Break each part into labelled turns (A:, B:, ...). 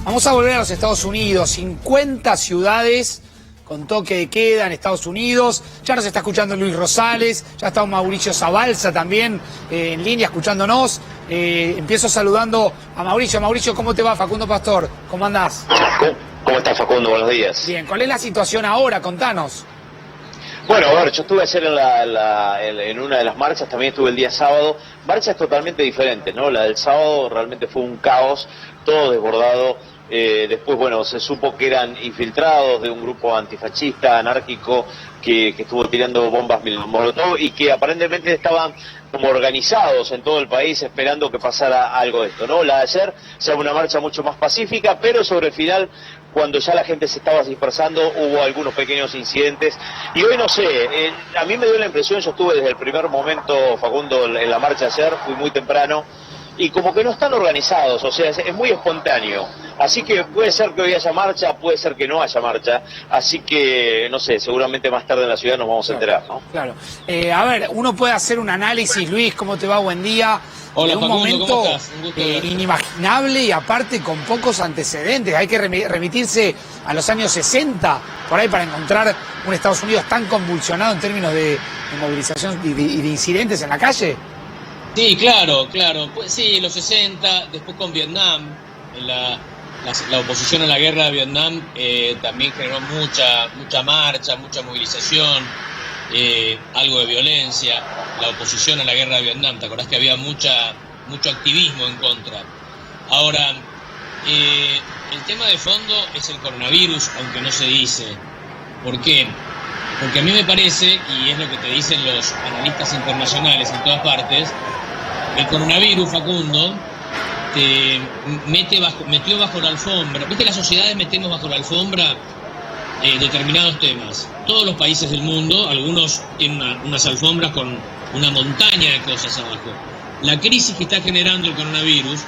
A: Vamos a volver a los Estados Unidos. 50 ciudades con toque de queda en Estados Unidos. Ya nos está escuchando Luis Rosales, ya está Mauricio Zabalza también en línea escuchándonos. Empiezo saludando a Mauricio. Mauricio, ¿cómo te va? Facundo Pastor, ¿cómo andás?
B: ¿Cómo estás, Facundo? Buenos días.
A: Bien, ¿cuál es la situación ahora? Contanos.
B: Bueno, a ver, yo estuve ayer en una de las marchas, también estuve el día sábado. Marchas totalmente diferentes, ¿no? La del sábado realmente fue un caos, todo desbordado. Después, bueno, se supo que eran infiltrados de un grupo antifascista, anárquico, que estuvo tirando bombas molotov y que aparentemente estaban como organizados en todo el país esperando que pasara algo de esto, ¿no? La de ayer fue una marcha mucho más pacífica, pero sobre el final, cuando ya la gente se estaba dispersando, hubo algunos pequeños incidentes. Y hoy no sé, a mí me dio la impresión, yo estuve desde el primer momento, Facundo, en la marcha ayer, fui muy temprano, y como que no están organizados, o sea, es muy espontáneo. Así que puede ser que hoy haya marcha, puede ser que no haya marcha, así que, no sé, seguramente más tarde en la ciudad nos vamos a enterar, ¿no?
A: Claro. A ver, uno puede hacer un análisis, Luis, ¿cómo te va? Buen día.
C: Hola,
A: de un
C: Facundo,
A: momento
C: ¿cómo estás? Un gusto verte.
A: inimaginable y aparte con pocos antecedentes. Hay que remitirse a los años 60, por ahí, para encontrar un Estados Unidos tan convulsionado en términos de movilización y de incidentes en la calle.
C: Sí, claro. Pues sí, los 60, después con Vietnam, la oposición a la guerra de Vietnam también generó mucha marcha, mucha movilización, algo de violencia. La oposición a la guerra de Vietnam, ¿te acordás que había mucho activismo en contra? Ahora, el tema de fondo es el coronavirus, aunque no se dice. ¿Por qué? Porque a mí me parece, y es lo que te dicen los analistas internacionales en todas partes, el coronavirus, Facundo, te metió bajo la alfombra. ¿Viste? Las sociedades metemos bajo la alfombra determinados temas. Todos los países del mundo, algunos tienen unas alfombras con una montaña de cosas abajo. La crisis que está generando el coronavirus,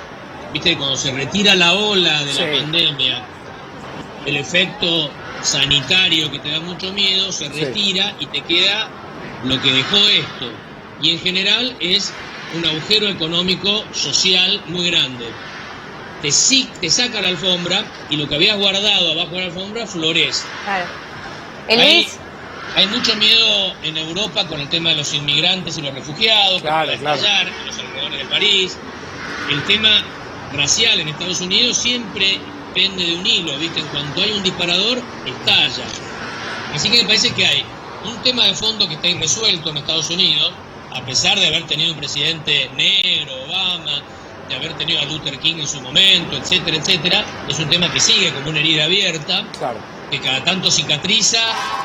C: ¿viste? Cuando se retira la ola de la pandemia, el efecto sanitario que te da mucho miedo se retira y te queda lo que dejó esto. Y en general es un agujero económico social muy grande. Te saca la alfombra y lo que habías guardado abajo de la alfombra florece.
D: Claro.
C: Hay mucho miedo en Europa con el tema de los inmigrantes y los refugiados,
A: claro.
C: en los alrededores de París. El tema racial en Estados Unidos siempre pende de un hilo, ¿viste? En cuanto hay un disparador, estalla. Así que me parece que hay un tema de fondo que está irresuelto en Estados Unidos, a pesar de haber tenido un presidente negro, Obama, de haber tenido a Luther King en su momento, etcétera, etcétera. Es un tema que sigue como una herida abierta, que cada tanto cicatriza,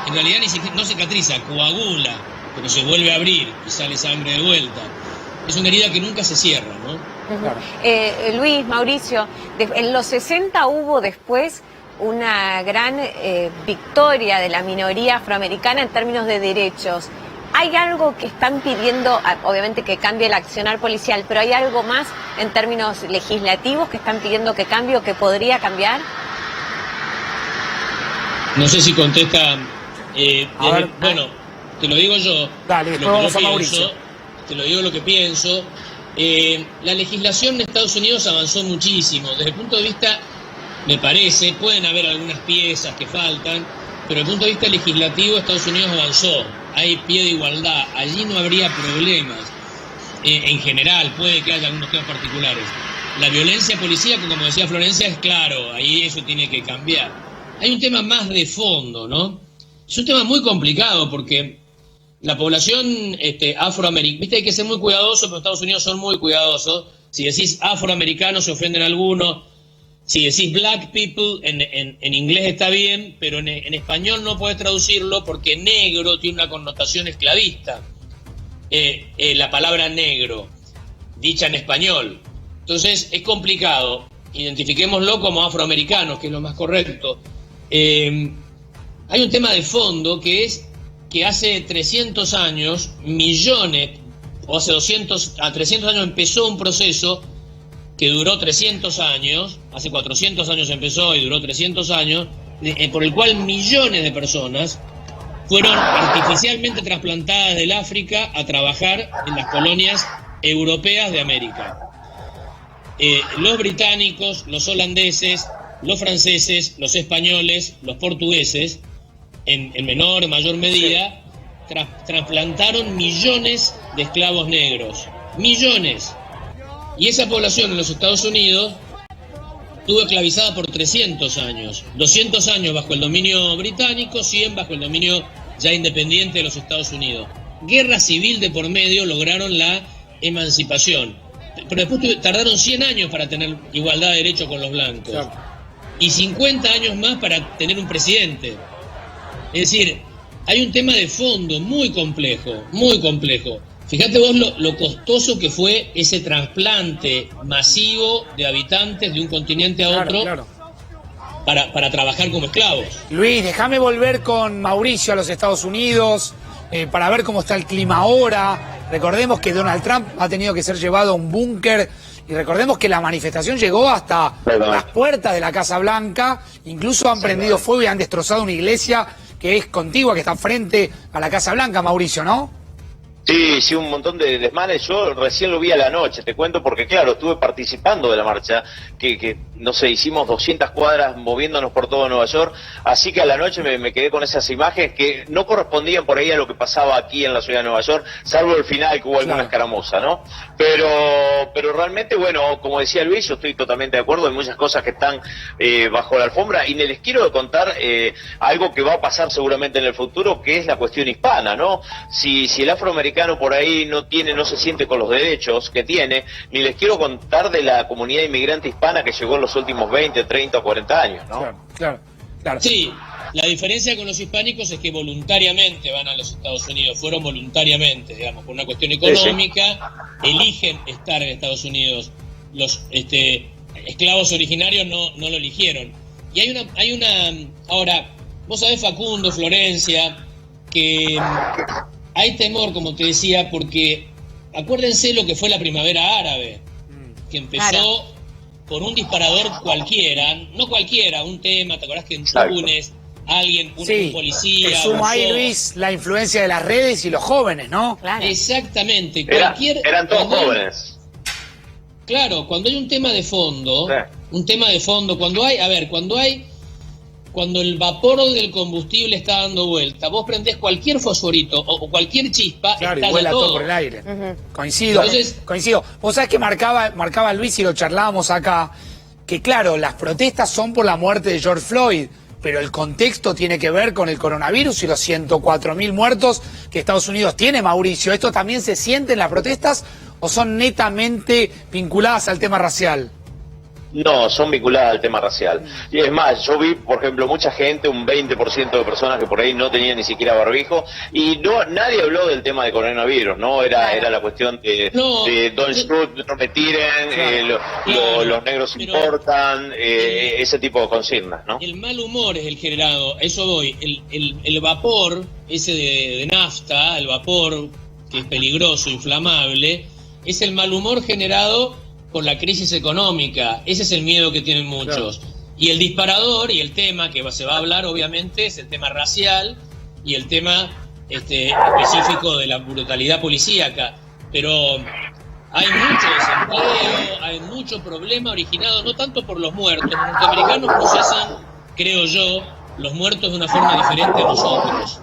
C: en realidad no cicatriza, coagula, pero se vuelve a abrir y sale sangre de vuelta. Es una herida que nunca se cierra, ¿no?
D: Claro. Luis, Mauricio, en los 60 hubo después una gran victoria de la minoría afroamericana en términos de derechos. ¿Hay algo que están pidiendo, obviamente que cambie el accionar policial, pero hay algo más en términos legislativos que están pidiendo que cambie o que podría cambiar?
C: No sé si contesta. Bueno, te lo digo yo.
A: Dale, después vamos a Mauricio.
C: Te lo digo lo que pienso. La legislación en Estados Unidos avanzó muchísimo. Desde el punto de vista, me parece, pueden haber algunas piezas que faltan, pero desde el punto de vista legislativo Estados Unidos avanzó. Hay pie de igualdad, allí no habría problemas. En general, puede que haya algunos temas particulares. La violencia policíaca, como decía Florencia, es claro, ahí eso tiene que cambiar. Hay un tema más de fondo, ¿no? Es un tema muy complicado porque la población afroamericana, viste, hay que ser muy cuidadoso, pero Estados Unidos son muy cuidadosos. Si decís afroamericano se ofenden algunos. Si decís black people, en inglés está bien, pero en español no podés traducirlo porque negro tiene una connotación esclavista. La palabra negro, dicha en español. Entonces es complicado. Identifiquémoslo como afroamericanos, que es lo más correcto. Hay un tema de fondo que es que hace 300 años, o hace 300 años empezó un proceso que duró 300 años, hace 400 años empezó y duró 300 años, por el cual millones de personas fueron artificialmente trasplantadas del África a trabajar en las colonias europeas de América. Los británicos, los holandeses, los franceses, los españoles, los portugueses, en menor o mayor medida, trasplantaron millones de esclavos negros. Millones. Y esa población en los Estados Unidos estuvo esclavizada por 300 años. 200 años bajo el dominio británico, 100 bajo el dominio ya independiente de los Estados Unidos. Guerra civil de por medio lograron la emancipación. Pero después tardaron 100 años para tener igualdad de derechos con los blancos. Claro. Y 50 años más para tener un presidente. Es decir, hay un tema de fondo muy complejo, muy complejo. Fíjate vos lo costoso que fue ese trasplante masivo de habitantes de un continente a otro, claro. Para trabajar como esclavos.
A: Luis, déjame volver con Mauricio a los Estados Unidos para ver cómo está el clima ahora. Recordemos que Donald Trump ha tenido que ser llevado a un búnker y recordemos que la manifestación llegó hasta las puertas de la Casa Blanca. Incluso han prendido fuego y han destrozado una iglesia que es contigua, que está frente a la Casa Blanca, Mauricio, ¿no?
B: Sí, un montón de desmanes. Yo recién lo vi a la noche, te cuento, porque claro, estuve participando de la marcha, que no sé, hicimos 200 cuadras moviéndonos por todo Nueva York, así que a la noche me quedé con esas imágenes que no correspondían por ahí a lo que pasaba aquí en la ciudad de Nueva York, salvo el final que hubo alguna escaramuza, ¿no? Pero realmente, bueno, como decía Luis, yo estoy totalmente de acuerdo, hay muchas cosas que están bajo la alfombra, y les quiero contar algo que va a pasar seguramente en el futuro, que es la cuestión hispana, ¿no? Si el afroamericano por ahí no se siente con los derechos que tiene, ni les quiero contar de la comunidad inmigrante hispana que llegó en los últimos 20, 30 o 40 años, ¿no?
A: Claro.
C: Sí, la diferencia con los hispánicos es que voluntariamente van a los Estados Unidos, fueron voluntariamente, digamos, por una cuestión económica, eligen estar en Estados Unidos. Los esclavos originarios no lo eligieron. Y hay una ahora, vos sabés, Facundo, Florencia, que hay temor, como te decía, porque acuérdense lo que fue la primavera árabe, que empezó por un disparador cualquiera, no cualquiera, un tema, ¿te acordás que en Túnez alguien, un policía...
A: Te suma ahí, Luis, la influencia de las redes y los jóvenes, ¿no?
C: Claro. Exactamente.
B: Eran todos jóvenes.
C: Claro, cuando hay un tema de fondo, cuando el vapor del combustible está dando vuelta, vos prendés cualquier fosforito o cualquier chispa,
A: claro, y vuela todo por el aire. Coincido. Vos sabés que marcaba Luis y lo charlábamos acá, que claro, las protestas son por la muerte de George Floyd, pero el contexto tiene que ver con el coronavirus y los 104.000 muertos que Estados Unidos tiene, Mauricio. ¿Esto también se siente en las protestas o son netamente vinculadas al tema racial?
B: No, son vinculadas al tema racial. Y es más, yo vi, por ejemplo, mucha gente, un 20% de personas que por ahí no tenían ni siquiera barbijo, y nadie habló del tema de coronavirus, ¿no? Era la cuestión de don't shoot, no me tiren, los negros importan, ese tipo de consignas, ¿no?
C: El mal humor es el generado, a eso voy, el vapor, ese de nafta, el vapor que es peligroso, inflamable, es el mal humor generado por la crisis económica. Ese es el miedo que tienen muchos. Claro. Y el disparador y el tema que se va a hablar, obviamente, es el tema racial y el tema específico de la brutalidad policíaca. Pero hay mucho desempleo, hay mucho problema originado no tanto por los muertos. Los norteamericanos procesan, creo yo, los muertos de una forma diferente a nosotros.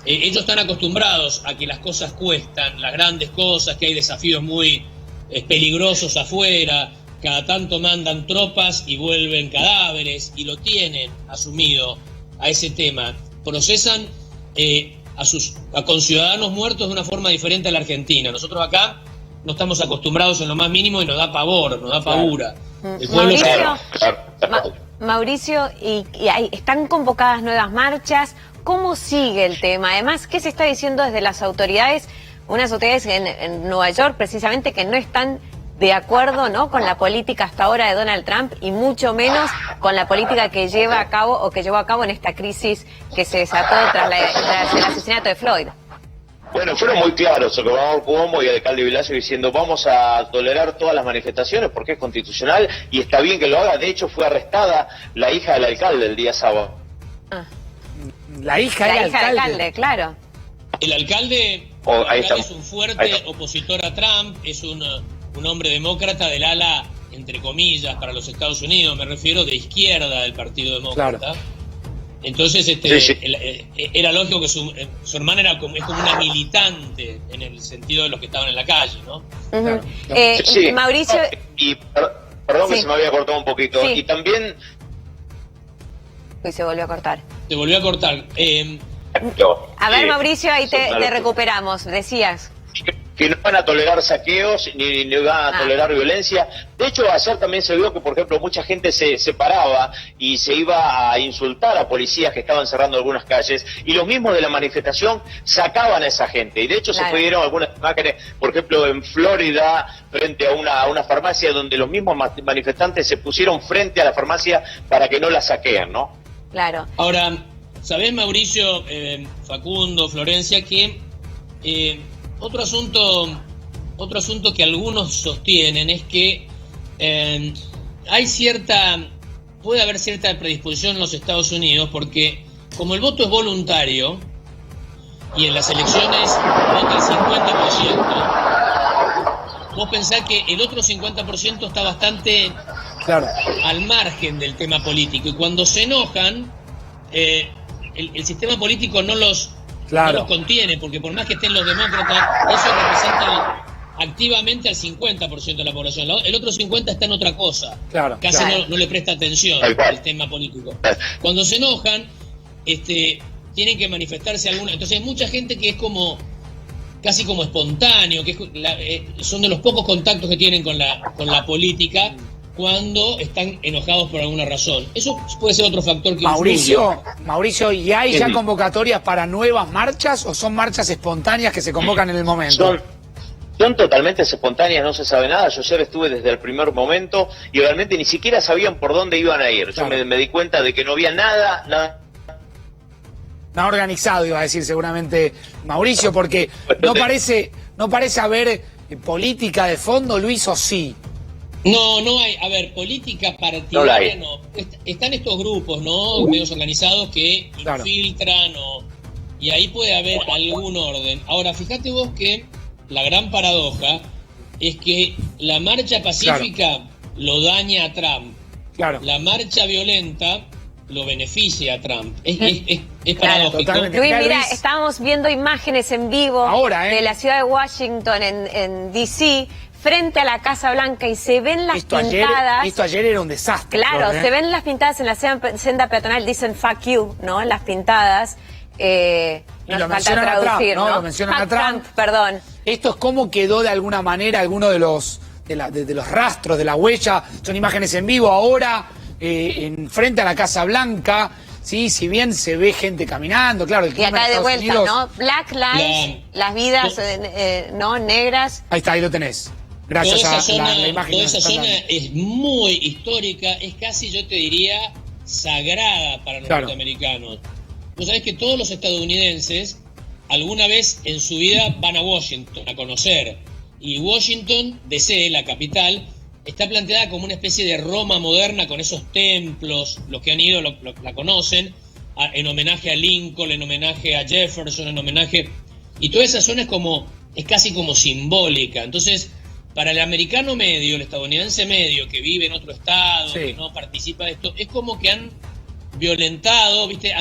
C: Ellos están acostumbrados a que las cosas cuestan, las grandes cosas, que hay desafíos muy peligrosos afuera, cada tanto mandan tropas y vuelven cadáveres, y lo tienen asumido a ese tema. Procesan a sus conciudadanos muertos de una forma diferente a la Argentina. Nosotros acá no estamos acostumbrados en lo más mínimo y nos da pavor, nos da pavura. El pueblo
D: Mauricio, y están convocadas nuevas marchas. ¿Cómo sigue el tema? Además, ¿qué se está diciendo desde las autoridades? Unas autoridades en Nueva York, precisamente, que no están de acuerdo, ¿no?, con la política hasta ahora de Donald Trump y mucho menos con la política que lleva a cabo o que llevó a cabo en esta crisis que se desató tras el asesinato de Floyd.
B: Bueno, fueron muy claros, Gobernador Cuomo y el alcalde Villacio, diciendo vamos a tolerar todas las manifestaciones porque es constitucional y está bien que lo haga. De hecho, fue arrestada la hija del alcalde el día sábado.
A: La hija del alcalde,
D: claro.
C: El alcalde es un fuerte opositor a Trump, es un hombre demócrata del ala entre comillas, para los Estados Unidos, me refiero de izquierda del Partido Demócrata.
A: Claro.
C: Entonces,
B: Sí.
C: era lógico que su hermana es como una militante en el sentido de los que estaban en la calle, ¿no?
D: Ujú.
A: Claro.
B: Sí.
D: Mauricio,
B: Y perdón
D: Sí.
B: que se me había cortado un poquito.
D: Sí.
B: Y también...
D: uy, se volvió a cortar.
C: Te volvió a cortar.
D: A ver, Mauricio, ahí te
B: Claro.
D: recuperamos, decías.
B: Que no van a tolerar saqueos ni van a tolerar violencia. De hecho, ayer también se vio que, por ejemplo, mucha gente se paraba y se iba a insultar a policías que estaban cerrando algunas calles, y los mismos de la manifestación sacaban a esa gente. Y de hecho
D: Claro.
B: se pudieron algunas imágenes, por ejemplo, en Florida, frente a una farmacia, donde los mismos manifestantes se pusieron frente a la farmacia para que no la saqueen, ¿no?
D: Claro.
C: Ahora, ¿sabés, Mauricio, Facundo, Florencia, que otro asunto que algunos sostienen es que puede haber cierta predisposición en los Estados Unidos, porque como el voto es voluntario y en las elecciones vota el 50%, vos pensás que el otro 50% está bastante
A: Claro.
C: al margen del tema político, y cuando se enojan, el sistema político no los contiene, porque por más que estén los demócratas, eso representa activamente al 50% de la población. El otro 50% está en otra cosa.
A: Claro,
C: Casi
A: claro.
C: no le presta atención al tema político. Cuando se enojan, tienen que manifestarse alguna. Entonces hay mucha gente que es casi como espontáneo, que son de los pocos contactos que tienen con la política cuando están enojados por alguna razón. Eso puede ser otro factor que
A: Mauricio, ¿y hay ya convocatorias para nuevas marchas o son marchas espontáneas que se convocan en el momento?
B: Son totalmente espontáneas, no se sabe nada. Yo ayer estuve desde el primer momento y realmente ni siquiera sabían por dónde iban a ir.
A: Claro.
B: Yo me di cuenta de que no había nada.
A: No organizado, iba a decir seguramente Mauricio, porque no parece haber política de fondo, Luis, o sí.
C: No hay, a ver, política partidaria no. Están estos grupos, ¿no? Medios organizados que infiltran y ahí puede haber algún orden. Ahora, fíjate vos que la gran paradoja es que la marcha pacífica lo daña a Trump.
A: Claro.
C: La marcha violenta lo beneficia a Trump. Es paradójico.
A: Totalmente.
D: Luis,
A: Mira,
D: mira,
A: Luis,
D: estábamos viendo imágenes en vivo
A: ahora,
D: de la ciudad de Washington en D.C., frente a la Casa Blanca, y se ven las pintadas.
A: Esto ayer era un desastre.
D: Claro, se ven las pintadas en la senda peatonal, dicen fuck you, ¿no? En las pintadas.
A: Y lo mencionan a Trump, ¿no? Lo mencionan a Trump.
D: Perdón.
A: Esto es cómo quedó de alguna manera alguno de los rastros, de la huella. Son imágenes en vivo ahora, frente a la Casa Blanca. Sí, si bien se ve gente caminando, claro.
D: Y acá de vuelta, ¿no? Black Lives, las vidas no negras.
A: Ahí está, ahí lo tenés. Gracias a la imagen.
C: Toda esa zona es muy histórica, es casi, yo te diría, sagrada para los norteamericanos. Vos sabés que todos los estadounidenses alguna vez en su vida van a Washington a conocer. Y Washington, D.C., la capital, está planteada como una especie de Roma moderna, con esos templos. Los que han ido la conocen, en homenaje a Lincoln, en homenaje a Jefferson, en homenaje... Y toda esa zona es casi como simbólica. Entonces, para el americano medio, el estadounidense medio, que vive en otro estado, que no participa de esto, es como que han violentado, ¿viste?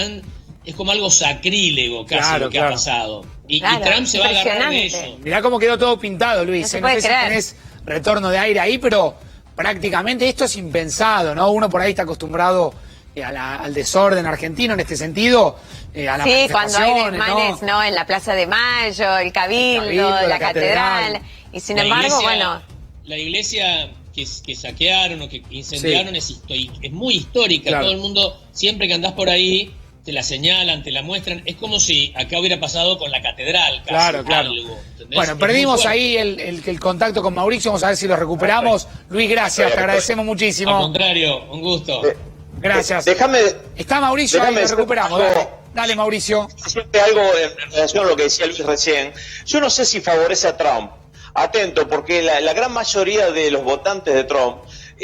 C: Es como algo sacrílego casi lo que ha pasado. Y Trump se va a agarrar de eso.
A: Mirá cómo quedó todo pintado, Luis.
D: No se puede creer.
A: Si tenés retorno de aire ahí, pero prácticamente esto es impensado, ¿no? Uno por ahí está acostumbrado al desorden argentino en este sentido, a las
D: cuando hay
A: manifestaciones,
D: desmanes, ¿no? En la Plaza de Mayo, el Cabildo, la Catedral. Y sin embargo,
C: la iglesia que saquearon o que incendiaron es muy histórica. Todo el mundo, siempre que andás por ahí, te la señalan, te la muestran. Es como si acá hubiera pasado con la catedral. Casi, algo,
A: bueno, perdimos ahí el contacto con Mauricio. Vamos a ver si lo recuperamos. Luis, gracias, te agradecemos muchísimo.
C: Al contrario, un gusto.
A: Gracias. Está Mauricio, ahí lo recuperamos. Dale, Mauricio.
B: Algo en relación a lo que decía Luis recién. Yo no sé si favorece a Trump. Atento, porque la gran mayoría de los votantes de Trump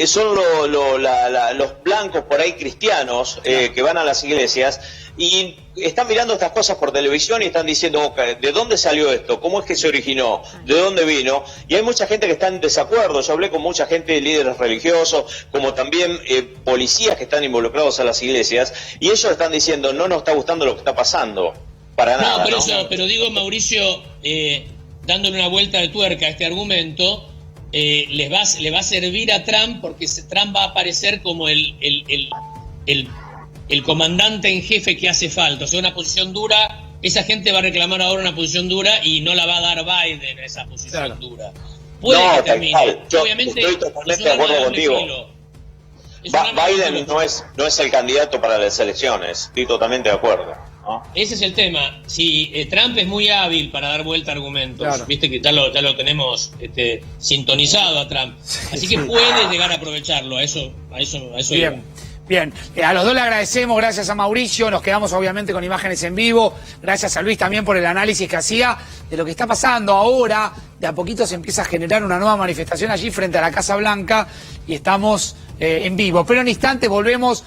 B: son los blancos por ahí cristianos que van a las iglesias y están mirando estas cosas por televisión y están diciendo, okay, ¿de dónde salió esto? ¿Cómo es que se originó? ¿De dónde vino? Y hay mucha gente que está en desacuerdo. Yo hablé con mucha gente, líderes religiosos, como también policías que están involucrados a las iglesias, y ellos están diciendo, no nos está gustando lo que está pasando. Para nada,
C: pero,
B: ¿no?
C: pero digo, Mauricio, dándole una vuelta de tuerca a este argumento, le va a servir a Trump porque Trump va a aparecer como el comandante en jefe que hace falta. O sea, una posición dura, esa gente va a reclamar ahora una posición dura y no la va a dar Biden a esa posición dura. Puede que termine.
B: Yo
C: obviamente,
B: estoy totalmente de acuerdo contigo. Biden no es el candidato para las elecciones, estoy totalmente de acuerdo, ¿no?
C: Ese es el tema. Si Trump es muy hábil para dar vuelta a argumentos, claro. Viste que ya lo tenemos sintonizado a Trump, así que puede llegar a aprovecharlo. A eso
A: bien. Bien, a los dos le agradecemos, gracias a Mauricio, nos quedamos obviamente con imágenes en vivo, gracias a Luis también por el análisis que hacía de lo que está pasando ahora. De a poquito se empieza a generar una nueva manifestación allí frente a la Casa Blanca y estamos en vivo, pero en instantes volvemos.